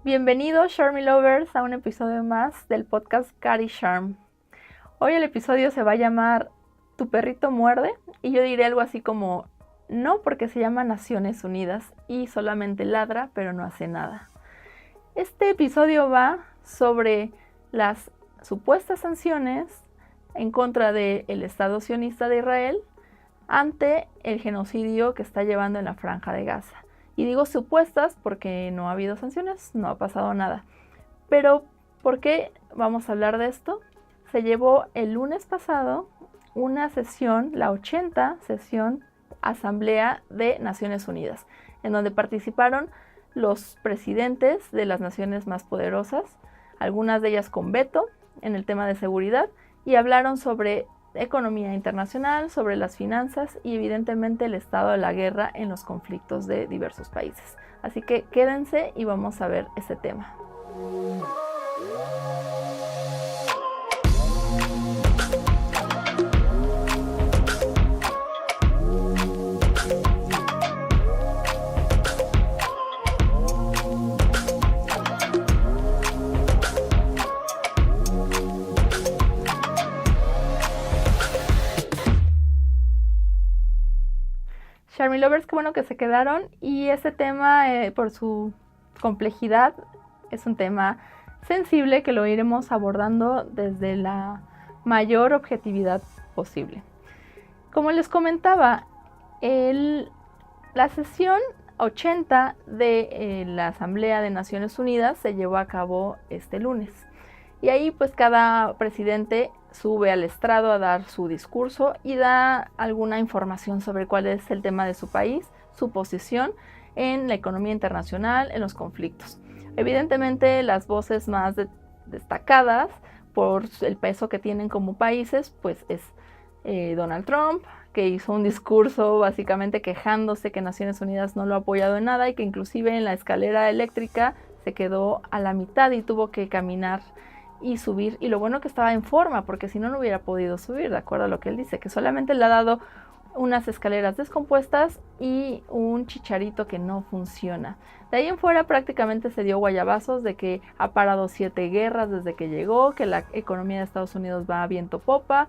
Bienvenidos, Charmy Lovers, a un episodio más del podcast Cari Charm. Hoy el episodio se va a llamar Tu perrito muerde y yo diré algo así como no, porque se llama Naciones Unidas y solamente ladra pero no hace nada. Este episodio va sobre las supuestas sanciones en contra del Estado sionista de Israel ante el genocidio que está llevando en la Franja de Gaza. Y digo supuestas porque no ha habido sanciones, no ha pasado nada. Pero, ¿por qué vamos a hablar de esto? Se llevó el lunes pasado una sesión, la 80 sesión Asamblea de Naciones Unidas, en donde participaron los presidentes de las naciones más poderosas, algunas de ellas con veto en el tema de seguridad, y hablaron sobre economía internacional, sobre las finanzas y evidentemente el estado de la guerra en los conflictos de diversos países. Así que quédense y vamos a ver este tema. Charmy Lovers, qué bueno que se quedaron, y este tema por su complejidad es un tema sensible que lo iremos abordando desde la mayor objetividad posible. Como les comentaba, la sesión 80 de la Asamblea de Naciones Unidas se llevó a cabo este lunes y ahí pues cada presidente sube al estrado a dar su discurso y da alguna información sobre cuál es el tema de su país, su posición en la economía internacional, en los conflictos. Evidentemente las voces más destacadas por el peso que tienen como países pues es Donald Trump, que hizo un discurso básicamente quejándose que Naciones Unidas no lo ha apoyado en nada y que inclusive en la escalera eléctrica se quedó a la mitad y tuvo que caminar y subir, y lo bueno que estaba en forma, porque si no, no hubiera podido subir, de acuerdo a lo que él dice, que solamente le ha dado unas escaleras descompuestas y un chicharito que no funciona. De ahí en fuera prácticamente se dio guayabazos de que ha parado 7 guerras desde que llegó, que la economía de Estados Unidos va a viento popa,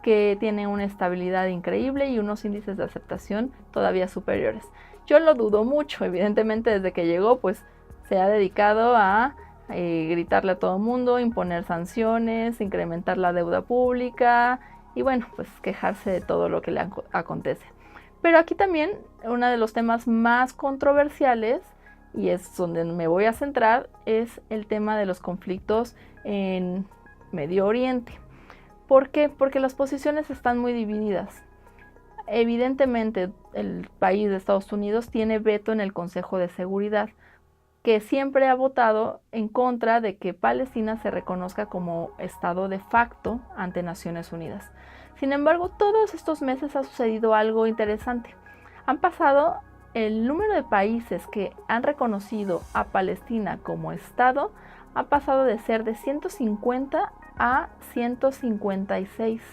que tiene una estabilidad increíble y unos índices de aceptación todavía superiores. Yo lo dudo mucho, evidentemente desde que llegó pues se ha dedicado a gritarle a todo el mundo, imponer sanciones, incrementar la deuda pública y bueno, pues quejarse de todo lo que le acontece. Pero aquí también uno de los temas más controversiales, y es donde me voy a centrar, es el tema de los conflictos en Medio Oriente. ¿Por qué? Porque las posiciones están muy divididas. Evidentemente el país de Estados Unidos tiene veto en el Consejo de Seguridad, que siempre ha votado en contra de que Palestina se reconozca como Estado de facto ante Naciones Unidas. Sin embargo, todos estos meses ha sucedido algo interesante. Han pasado el número de países que han reconocido a Palestina como Estado, ha pasado de ser de 150 a 156,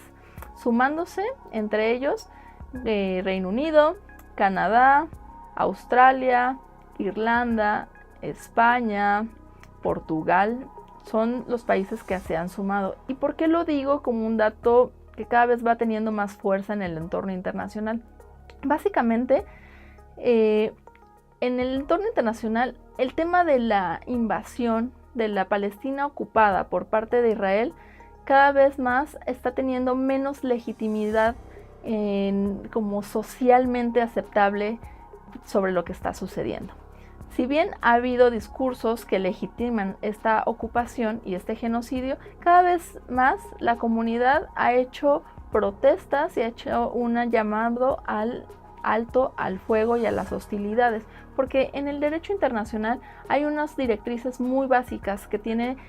sumándose entre ellos Reino Unido, Canadá, Australia, Irlanda, España, Portugal, son los países que se han sumado. ¿Y por qué lo digo como un dato que cada vez va teniendo más fuerza en el entorno internacional? Básicamente, en el entorno internacional, el tema de la invasión de la Palestina ocupada por parte de Israel cada vez más está teniendo menos legitimidad como socialmente aceptable sobre lo que está sucediendo. Si bien ha habido discursos que legitiman esta ocupación y este genocidio, cada vez más la comunidad ha hecho protestas y ha hecho un llamado al alto al fuego y a las hostilidades, porque en el derecho internacional hay unas directrices muy básicas que tienen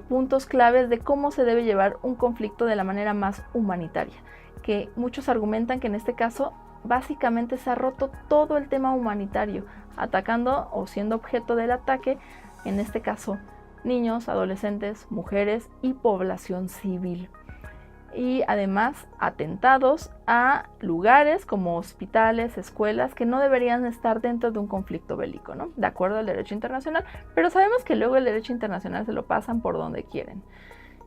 puntos claves de cómo se debe llevar un conflicto de la manera más humanitaria, que muchos argumentan que en este caso básicamente se ha roto todo el tema humanitario, atacando o siendo objeto del ataque, en este caso, niños, adolescentes, mujeres y población civil. y además atentados a lugares como hospitales, escuelas, que no deberían estar dentro de un conflicto bélico, ¿no? De acuerdo al derecho internacional, pero sabemos que luego el derecho internacional se lo pasan por donde quieren.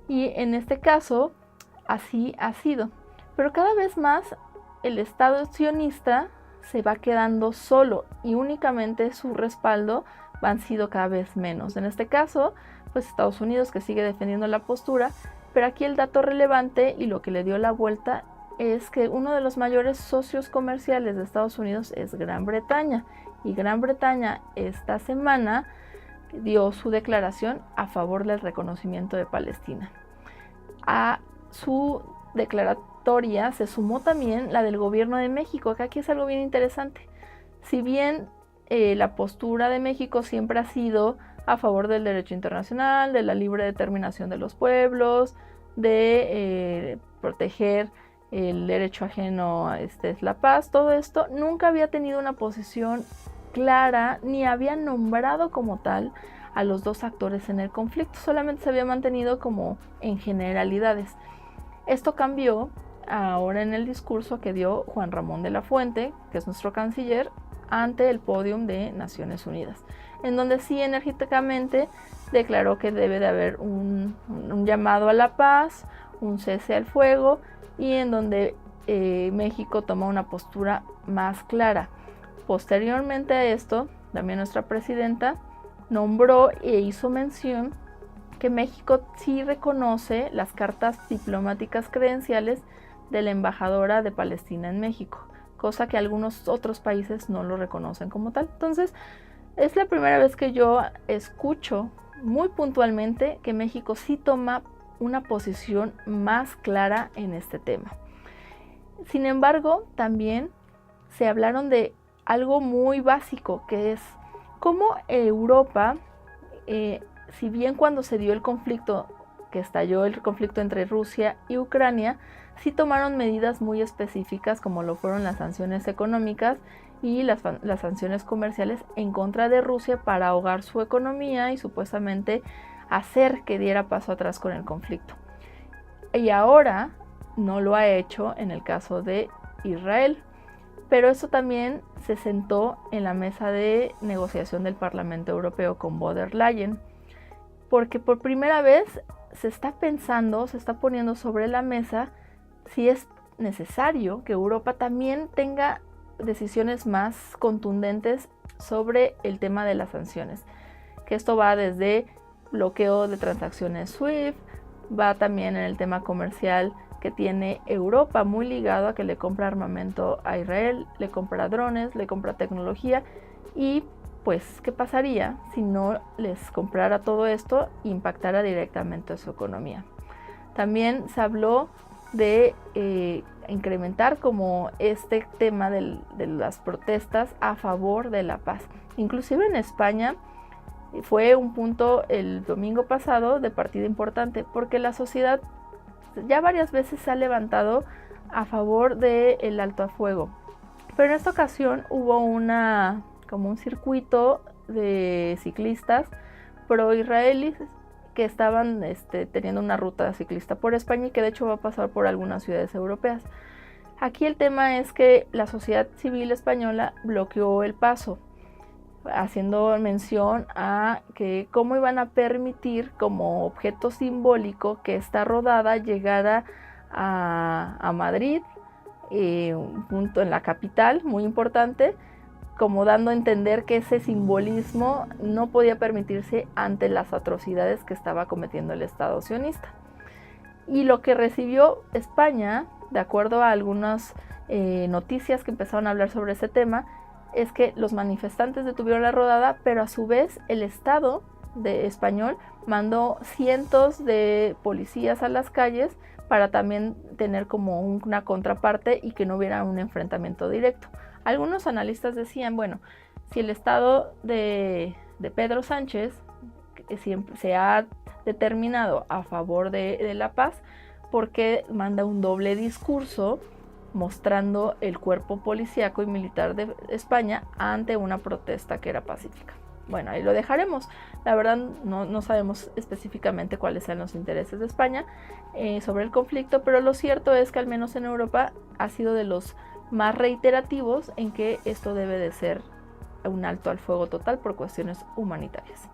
Y en este caso, así ha sido. Pero cada vez más el Estado sionista se va quedando solo y únicamente su respaldo han sido cada vez menos. En este caso, pues Estados Unidos, que sigue defendiendo la postura, pero aquí el dato relevante y lo que le dio la vuelta es que uno de los mayores socios comerciales de Estados Unidos es Gran Bretaña, y Gran Bretaña esta semana dio su declaración a favor del reconocimiento de Palestina. A su declaratoria se sumó también la del gobierno de México, que aquí es algo bien interesante. Si bien la postura de México siempre ha sido a favor del derecho internacional, de la libre determinación de los pueblos, de proteger el derecho ajeno, es la paz, todo esto, nunca había tenido una posición clara ni había nombrado como tal a los dos actores en el conflicto, solamente se había mantenido como en generalidades. Esto cambió ahora en el discurso que dio Juan Ramón de la Fuente, que es nuestro canciller, ante el podium de Naciones Unidas, en donde sí enérgicamente declaró que debe de haber un llamado a la paz, un cese al fuego, y en donde México toma una postura más clara. Posteriormente a esto, también nuestra presidenta nombró e hizo mención que México sí reconoce las cartas diplomáticas credenciales de la embajadora de Palestina en México, cosa que algunos otros países no lo reconocen como tal. Entonces, es la primera vez que yo escucho muy puntualmente que México sí toma una posición más clara en este tema. Sin embargo, también se hablaron de algo muy básico, que es cómo Europa, si bien cuando se dio el conflicto, que estalló el conflicto entre Rusia y Ucrania, sí tomaron medidas muy específicas, como lo fueron las sanciones económicas y las sanciones comerciales en contra de Rusia para ahogar su economía y supuestamente hacer que diera paso atrás con el conflicto. Y ahora no lo ha hecho en el caso de Israel, pero eso también se sentó en la mesa de negociación del Parlamento Europeo con von der Leyen, porque por primera vez se está pensando, se está poniendo sobre la mesa si es necesario que Europa también tenga decisiones más contundentes sobre el tema de las sanciones, que esto va desde bloqueo de transacciones SWIFT, va también en el tema comercial que tiene Europa, muy ligado a que le compra armamento a Israel, le compra drones, le compra tecnología, y pues, ¿qué pasaría si no les comprara todo esto e impactara directamente a su economía? También se habló de incrementar como este tema de las protestas a favor de la paz. Inclusive en España fue un punto el domingo pasado de partida importante, porque la sociedad ya varias veces se ha levantado a favor del alto a fuego, pero en esta ocasión hubo como un circuito de ciclistas pro-israelíes que estaban teniendo una ruta ciclista por España y que de hecho va a pasar por algunas ciudades europeas. Aquí el tema es que la sociedad civil española bloqueó el paso, haciendo mención a que cómo iban a permitir como objeto simbólico que esta rodada llegara a Madrid, un punto en la capital muy importante, como dando a entender que ese simbolismo no podía permitirse ante las atrocidades que estaba cometiendo el Estado sionista. Y lo que recibió España, de acuerdo a algunas noticias que empezaron a hablar sobre ese tema, es que los manifestantes detuvieron la rodada, pero a su vez el Estado español mandó cientos de policías a las calles para también tener como una contraparte y que no hubiera un enfrentamiento directo. Algunos analistas decían, bueno, si el Estado de Pedro Sánchez siempre se ha determinado a favor de la paz, ¿por qué manda un doble discurso mostrando el cuerpo policíaco y militar de España ante una protesta que era pacífica? bueno, ahí lo dejaremos. La verdad no sabemos específicamente cuáles sean los intereses de España sobre el conflicto, pero lo cierto es que al menos en Europa ha sido de los más reiterativos en que esto debe de ser un alto al fuego total por cuestiones humanitarias.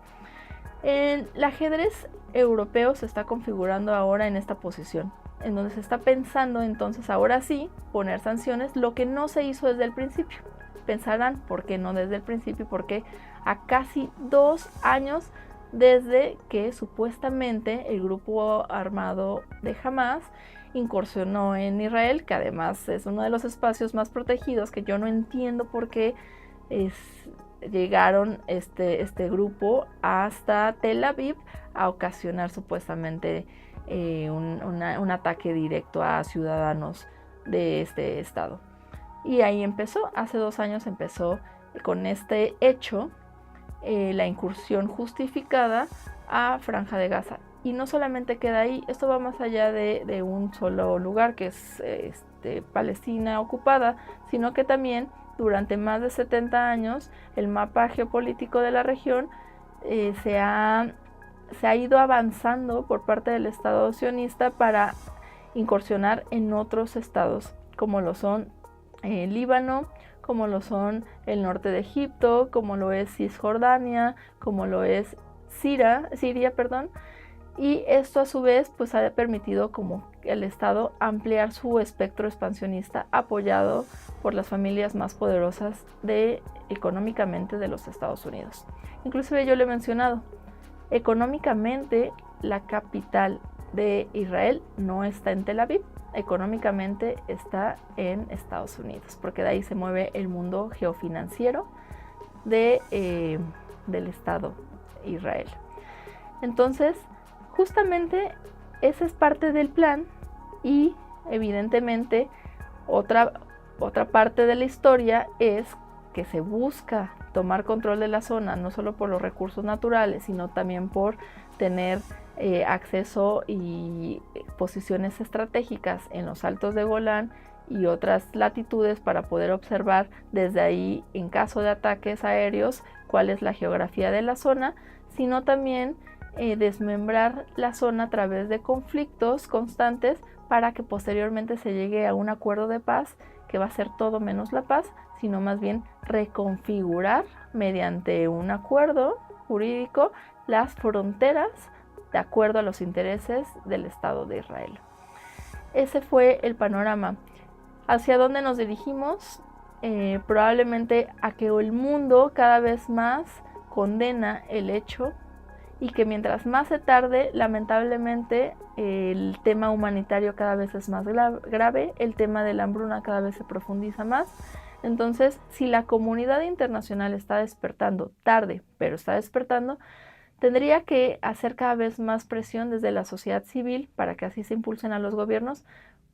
El ajedrez europeo se está configurando ahora en esta posición, en donde se está pensando entonces ahora sí poner sanciones, lo que no se hizo desde el principio. Pensarán, ¿por qué no desde el principio? Porque a casi 2 años desde que supuestamente el grupo armado de Hamas incursionó en Israel, que además es uno de los espacios más protegidos, que yo no entiendo por qué llegaron este grupo hasta Tel Aviv a ocasionar supuestamente un ataque directo a ciudadanos de este estado. Y ahí empezó, hace 2 años empezó con este hecho la incursión justificada a Franja de Gaza. Y no solamente queda ahí, esto va más allá de un solo lugar que es Palestina ocupada, sino que también durante más de 70 años el mapa geopolítico de la región se ha ido avanzando por parte del Estado sionista para incursionar en otros estados, como lo son Líbano, como lo son el norte de Egipto, como lo es Cisjordania, como lo es Siria, y esto a su vez pues ha permitido como el Estado ampliar su espectro expansionista apoyado por las familias más poderosas económicamente de los Estados Unidos. Inclusive yo le he mencionado, económicamente la capital de Israel no está en Tel Aviv, económicamente está en Estados Unidos, porque de ahí se mueve el mundo geofinanciero del Estado Israel. Entonces, justamente esa es parte del plan y evidentemente otra parte de la historia es que se busca tomar control de la zona, no solo por los recursos naturales, sino también por tener acceso y posiciones estratégicas en los altos de Golán y otras latitudes para poder observar desde ahí, en caso de ataques aéreos, cuál es la geografía de la zona, sino también desmembrar la zona a través de conflictos constantes para que posteriormente se llegue a un acuerdo de paz que va a ser todo menos la paz, sino más bien reconfigurar mediante un acuerdo jurídico las fronteras de acuerdo a los intereses del Estado de Israel. Ese fue el panorama. ¿Hacia dónde nos dirigimos? Probablemente a que el mundo cada vez más condena el hecho y que mientras más se tarde, lamentablemente el tema humanitario cada vez es más grave, el tema de la hambruna cada vez se profundiza más. Entonces, si la comunidad internacional está despertando tarde, pero está despertando, tendría que hacer cada vez más presión desde la sociedad civil para que así se impulsen a los gobiernos,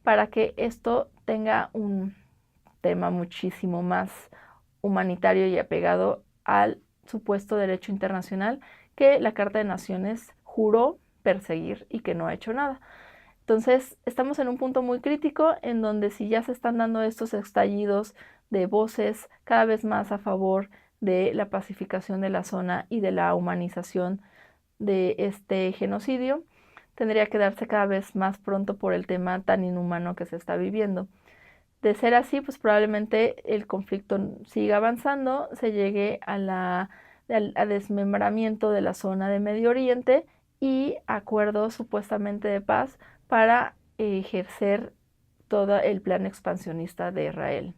para que esto tenga un tema muchísimo más humanitario y apegado al supuesto derecho internacional que la Carta de Naciones juró perseguir y que no ha hecho nada. Entonces, estamos en un punto muy crítico en donde si ya se están dando estos estallidos de voces cada vez más a favor de la pacificación de la zona y de la humanización de este genocidio, tendría que darse cada vez más pronto por el tema tan inhumano que se está viviendo. De ser así, pues probablemente el conflicto siga avanzando, se llegue al desmembramiento de la zona de Medio Oriente y acuerdos supuestamente de paz para ejercer todo el plan expansionista de Israel.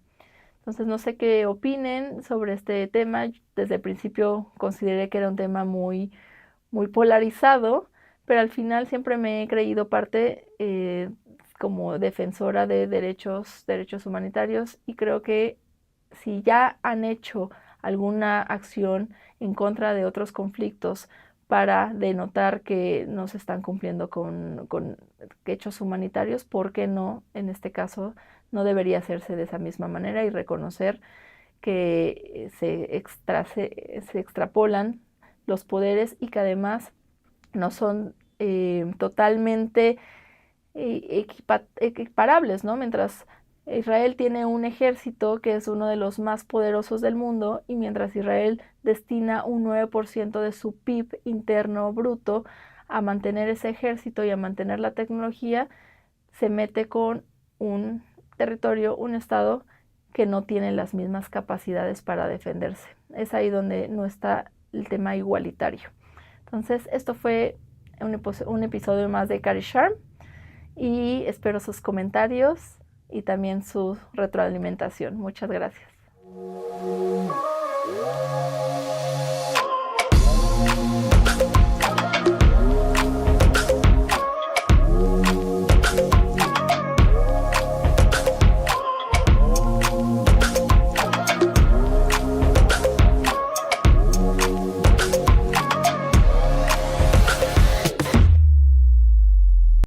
Entonces, no sé qué opinen sobre este tema. Desde el principio consideré que era un tema muy, muy polarizado, pero al final siempre me he creído parte como defensora de derechos humanitarios y creo que si ya han hecho alguna acción en contra de otros conflictos para denotar que no se están cumpliendo con hechos humanitarios, ¿por qué no? En este caso no debería hacerse de esa misma manera y reconocer que se extrapolan los poderes y que además no son totalmente equiparables, ¿no? Mientras Israel tiene un ejército que es uno de los más poderosos del mundo y mientras Israel destina un 9% de su PIB interno bruto a mantener ese ejército y a mantener la tecnología, se mete con un territorio, un estado que no tiene las mismas capacidades para defenderse. Es ahí donde no está el tema igualitario. Entonces, esto fue un episodio más de Cari Charm y espero sus comentarios y también su retroalimentación. Muchas gracias.